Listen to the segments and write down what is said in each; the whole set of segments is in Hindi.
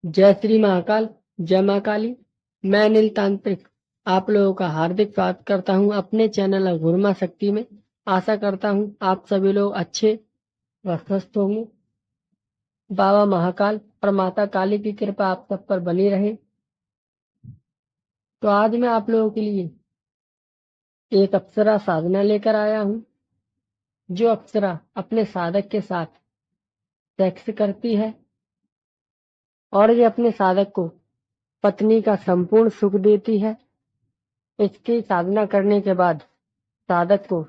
जय श्री महाकाल, जय माँ काली। मैं अनिल तांत्रिक आप लोगों का हार्दिक स्वागत करता हूँ अपने चैनल गुरुमा शक्ति में। आशा करता हूँ आप सभी लोग अच्छे व स्वस्थ होंगे। बाबा महाकाल और माता काली की कृपा आप सब पर बनी रहे। तो आज मैं आप लोगों के लिए एक अप्सरा साधना लेकर आया हूँ। जो अप्सरा अपने साधक के साथ सेक्स करती है और ये अपने साधक को पत्नी का संपूर्ण सुख देती है। इसकी साधना करने के बाद साधक को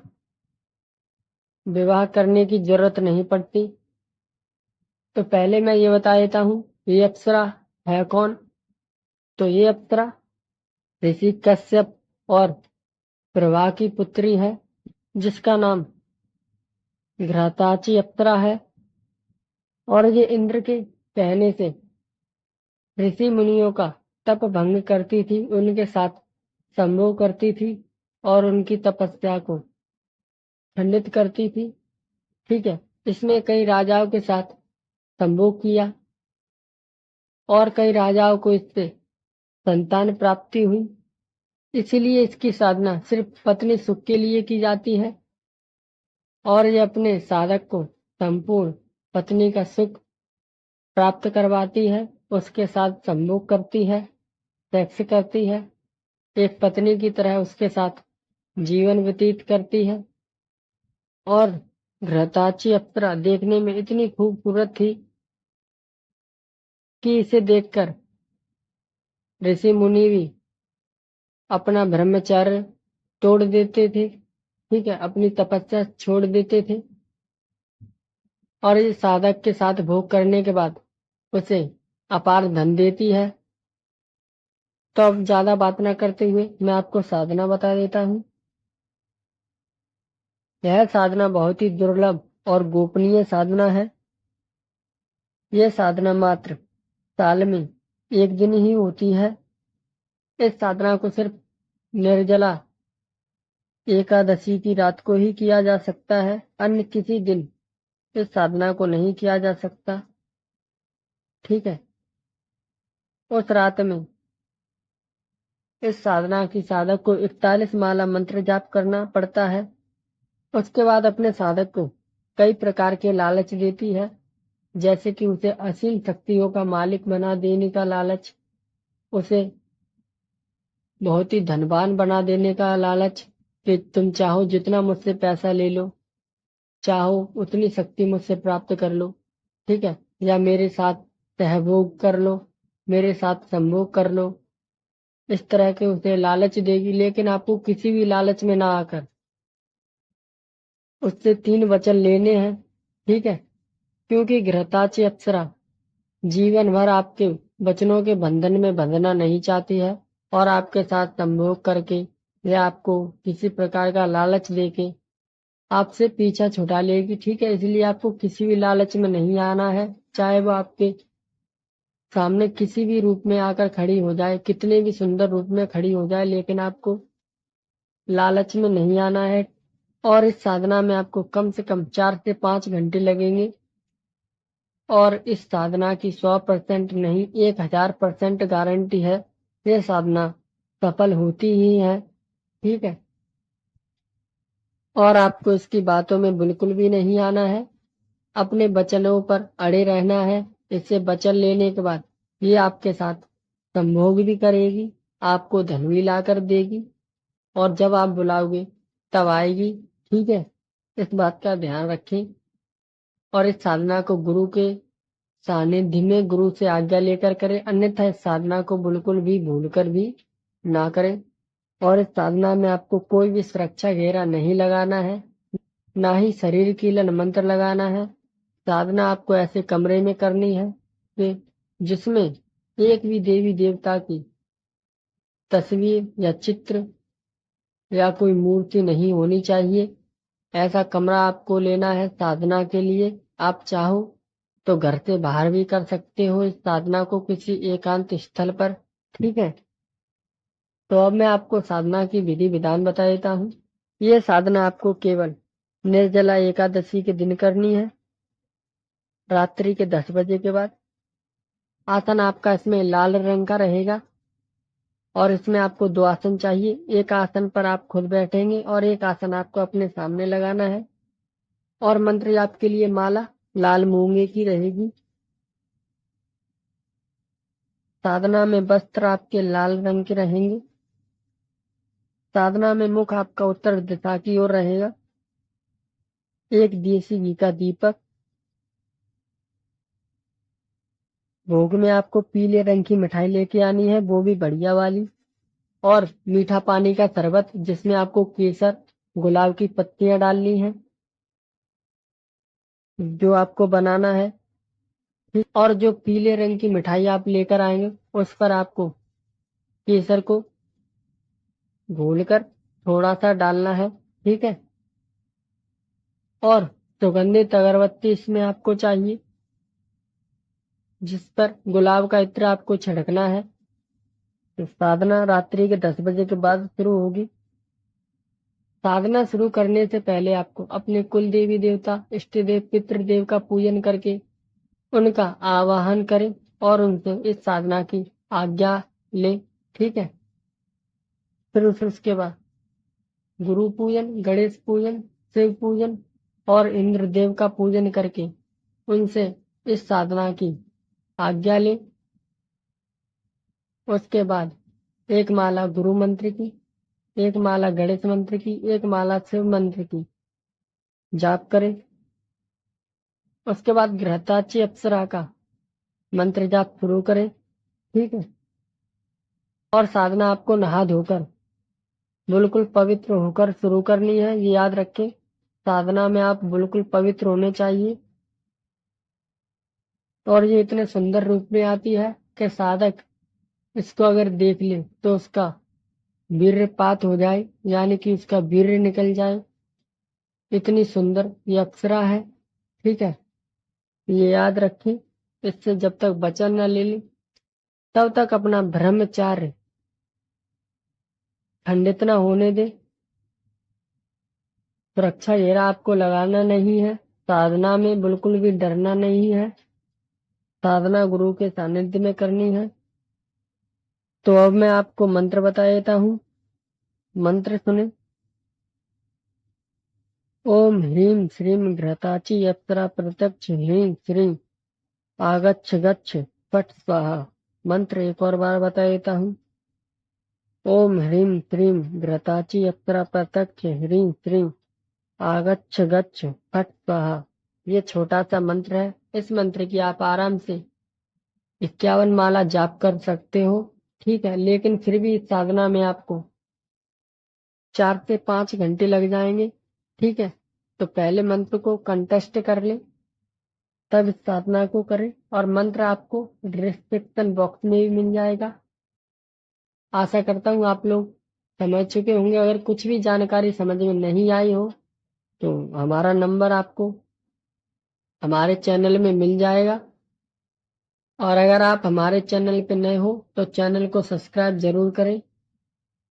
विवाह करने की जरूरत नहीं पड़ती। तो पहले मैं ये बता देता हूँ ये अप्सरा है कौन। तो ये अप्सरा ऋषि कश्यप और प्रभा की पुत्री है, जिसका नाम घृताची अप्सरा है। और ये इंद्र के कहने से ऋषि मुनियों का तप भंग करती थी, उनके साथ संभोग करती थी और उनकी तपस्या को खंडित करती थी। ठीक है, इसने कई राजाओं के साथ संभोग किया और कई राजाओं को इससे संतान प्राप्ति हुई। इसलिए इसकी साधना सिर्फ पत्नी सुख के लिए की जाती है और ये अपने साधक को संपूर्ण पत्नी का सुख प्राप्त करवाती है, उसके साथ संभोग करती है, सेक्स करती है, एक पत्नी की तरह उसके साथ जीवन व्यतीत करती है। और घृताची अप्सरा देखने में इतनी खूबसूरत थी कि इसे देखकर ऋषि मुनि भी अपना ब्रह्मचर्य तोड़ देते थे। ठीक है, अपनी तपस्या छोड़ देते थे और इस साधक के साथ भोग करने के बाद उसे अपार धन देती है। तो अब ज्यादा बात ना करते हुए मैं आपको साधना बता देता हूँ। यह साधना बहुत ही दुर्लभ और गोपनीय साधना है। यह साधना मात्र साल में एक दिन ही होती है। इस साधना को सिर्फ निर्जला एकादशी की रात को ही किया जा सकता है, अन्य किसी दिन इस साधना को नहीं किया जा सकता। ठीक है, उस रात में इस साधना की साधक को 41 माला मंत्र जाप करना पड़ता है। उसके बाद अपने साधक को कई प्रकार के लालच देती है, जैसे कि उसे असीम शक्तियों का मालिक बना देने का लालच, उसे बहुत ही धनवान बना देने का लालच कि तुम चाहो जितना मुझसे पैसा ले लो, चाहो उतनी शक्ति मुझसे प्राप्त कर लो। ठीक है, या मेरे साथ सहभोग कर लो, मेरे साथ संभोग कर लो। इस तरह के उसे लालच देगी, लेकिन आपको किसी भी लालच में ना आकर उससे 3 वचन लेने हैं। ठीक है, क्योंकि घृताची अप्सरा जीवन भर आपके वचनों के बंधन में बंधना नहीं चाहती है और आपके साथ संभोग करके या आपको किसी प्रकार का लालच देके आपसे पीछा छुड़ा लेगी। ठीक है, इसलिए आपको किसी भी लालच में नहीं आना है, चाहे वो आपके सामने किसी भी रूप में आकर खड़ी हो जाए, कितने भी सुंदर रूप में खड़ी हो जाए, लेकिन आपको लालच में नहीं आना है। और इस साधना में आपको कम से कम 4 से 5 घंटे लगेंगे और इस साधना की 100% नहीं 1000% गारंटी है, ये साधना सफल होती ही है। ठीक है, और आपको इसकी बातों में बिल्कुल भी नहीं आना है, अपने वचनों पर अड़े रहना है। इससे वचन लेने के बाद ये आपके साथ संभोग भी करेगी, आपको धन भी ला कर देगी और जब आप बुलाओगे तब आएगी। ठीक है, इस बात का ध्यान रखें और इस साधना को गुरु के सानिध्य में गुरु से आज्ञा लेकर करें, अन्यथा इस साधना को बिल्कुल भी भूलकर भी ना करें। और इस साधना में आपको कोई भी सुरक्षा घेरा नहीं लगाना है, ना ही शरीर कीलन मंत्र लगाना है। साधना आपको ऐसे कमरे में करनी है कि जिसमें एक भी देवी देवता की तस्वीर या चित्र या कोई मूर्ति नहीं होनी चाहिए। ऐसा कमरा आपको लेना है साधना के लिए। आप चाहो तो घर से बाहर भी कर सकते हो इस साधना को, किसी एकांत स्थल पर। ठीक है, तो अब मैं आपको साधना की विधि विधान बता देता हूँ। ये साधना आपको केवल निर्जला एकादशी के दिन करनी है, रात्रि के 10 बजे के बाद। आसन आपका इसमें लाल रंग का रहेगा और इसमें आपको 2 आसन चाहिए। एक आसन पर आप खुद बैठेंगे और एक आसन आपको अपने सामने लगाना है। और मंत्र जाप के लिए माला लाल मूंगे की रहेगी। साधना में वस्त्र आपके लाल रंग के रहेंगे। साधना में मुख आपका उत्तर दिशा की ओर रहेगा। एक देसी घी का दीपक। भोग में आपको पीले रंग की मिठाई लेके आनी है, वो भी बढ़िया वाली। और मीठा पानी का शरबत जिसमें आपको केसर गुलाब की पत्तियां डालनी है, जो आपको बनाना है। और जो पीले रंग की मिठाई आप लेकर आएंगे उस पर आपको केसर को घोलकर थोड़ा सा डालना है, ठीक है। और सुगंधित अगरबत्ती इसमें आपको चाहिए, जिस पर गुलाब का इत्र आपको छिड़कना है। तो साधना रात्रि के 10 बजे के बाद शुरू होगी। साधना शुरू करने से पहले आपको अपने कुल देवी देवता, इष्ट देव, पितृदेव का पूजन करके उनका आवाहन करें और उनसे इस साधना की आज्ञा ले, ठीक है। फिर उसके बाद गुरु पूजन, गणेश पूजन, शिव पूजन और इंद्र देव का पूजन करके उनसे इस साधना की आज्ञा ले। उसके बाद एक माला गुरु मंत्र की, एक माला गणेश मंत्र की, एक माला शिव मंत्र की जाप करें। उसके बाद घृताची अप्सरा का मंत्र जाप शुरू करें, ठीक है। और साधना आपको नहा धोकर बिल्कुल पवित्र होकर शुरू करनी है, ये याद रखें। साधना में आप बिल्कुल पवित्र होने चाहिए। और ये इतने सुंदर रूप में आती है कि साधक इसको अगर देख ले तो उसका वीर्यपात हो जाए, यानी कि उसका वीर्य निकल जाए। इतनी सुंदर ये अप्सरा है, ठीक है। ये याद रखें। इससे जब तक वचन न ले ले तब तक अपना ब्रह्मचार्य खंडित न होने दे। सुरक्षा घेरा आपको लगाना नहीं है। साधना में बिल्कुल भी डरना नहीं है। साधना गुरु के सानिध्य में करनी है। तो अब मैं आपको मंत्र बता देता हूँ। मंत्र सुने। ओम ह्रीं श्रीं घृताची अप्सरा प्रत्यक्ष ह्रीं श्रीं आगच्छ गच्छ फट स्वाहा। मंत्र एक और बार बता देता हूँ। ओम ह्रीं श्रीं घृताची अप्सरा प्रत्यक्ष ह्रीं श्रीं आगच्छ गच्छ फट स्वाहा। ये छोटा सा मंत्र है। इस मंत्र की आप आराम से 51 माला जाप कर सकते हो, ठीक है। लेकिन फिर भी इस साधना में आपको 4 से 5 घंटे लग जाएंगे, ठीक है। तो पहले मंत्र को कंटेस्ट कर ले, तब इस साधना को करें। और मंत्र आपको डिस्क्रिप्शन बॉक्स में भी मिल जाएगा। आशा करता हूँ आप लोग समझ चुके होंगे। अगर कुछ भी जानकारी समझ में नहीं आई हो तो हमारा नंबर आपको हमारे चैनल में मिल जाएगा। और अगर आप हमारे चैनल पे नए हो तो चैनल को सब्सक्राइब जरूर करें।